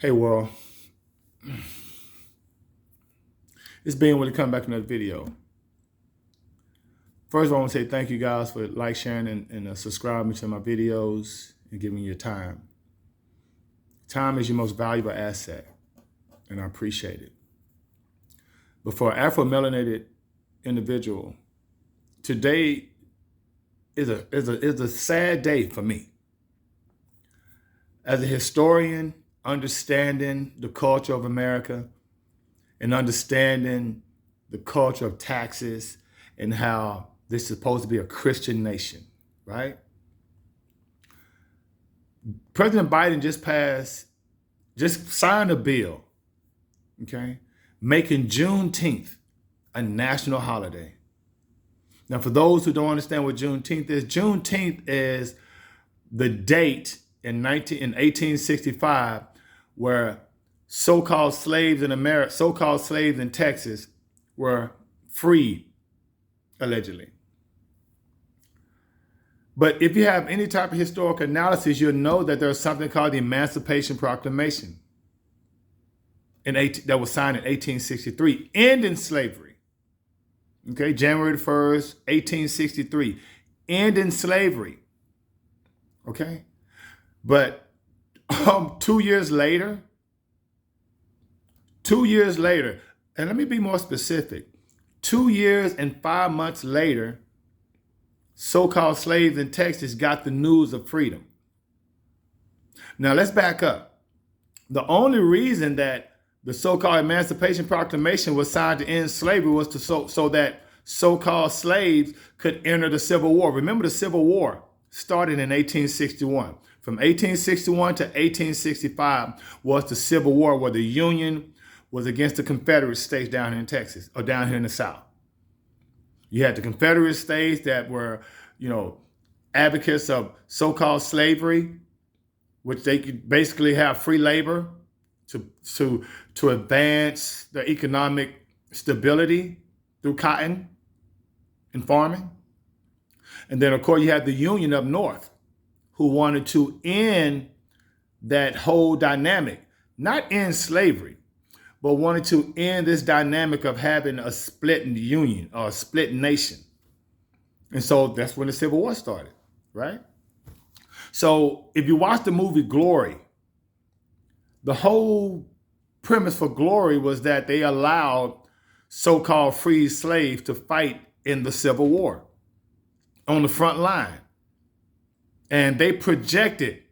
Hey world, it's Ben when it come back to another video. First of all, I want to say thank you guys for sharing, and subscribing to my videos and giving me your time. Time is your most valuable asset, and I appreciate it. But for an Afro-melanated individual, today is a sad day for me. As a historian, understanding the culture of America and understanding the culture of taxes and how this is supposed to be a Christian nation, right? President Biden just signed a bill, okay, making Juneteenth a national holiday. Now, for those who don't understand what Juneteenth is the date in 1865 where so-called slaves in Texas were freed, allegedly. But if you have any type of historical analysis, you'll know that there's something called the Emancipation Proclamation that was signed in 1863, ending slavery. Okay, January 1st, 1863, ending slavery. Okay, but 2 years later, and let me be more specific, 2 years and 5 months later, so-called slaves in Texas got the news of freedom. Now let's back up. The only reason that the so-called Emancipation Proclamation was signed to end slavery was so that so-called slaves could enter the Civil War. Remember, the Civil War started in 1861. From 1861 to 1865 was the Civil War, where the Union was against the Confederate states down here in Texas, or down here in the South. You had the Confederate states that were, advocates of so-called slavery, which they could basically have free labor to advance their economic stability through cotton and farming. And then, of course, you had the Union up north, who wanted to end that whole dynamic, not end slavery, but wanted to end this dynamic of having a split union or a split nation. And so that's when the Civil War started, right? So if you watch the movie Glory, the whole premise for Glory was that they allowed so-called free slaves to fight in the Civil War on the front line. And they projected,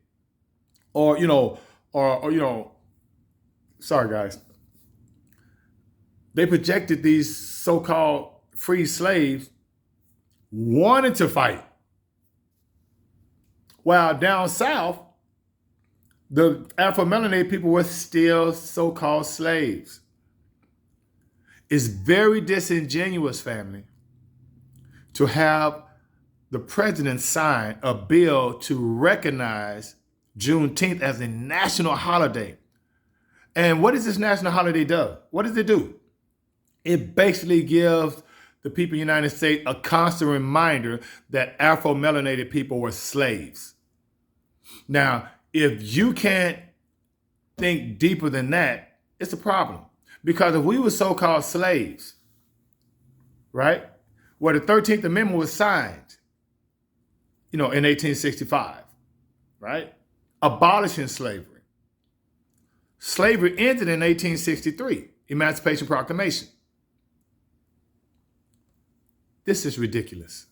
sorry guys, they projected these so-called free slaves wanted to fight. While down south, the Afro-melanated people were still so-called slaves. It's very disingenuous, family, to have the president signed a bill to recognize Juneteenth as a national holiday. And what does this national holiday do? What does it do? It basically gives the people of the United States a constant reminder that Afro-melanated people were slaves. Now, if you can't think deeper than that, it's a problem. Because if we were so-called slaves, right, where the 13th Amendment was signed, in 1865, right? Abolishing slavery. Slavery ended in 1863, Emancipation Proclamation. This is ridiculous.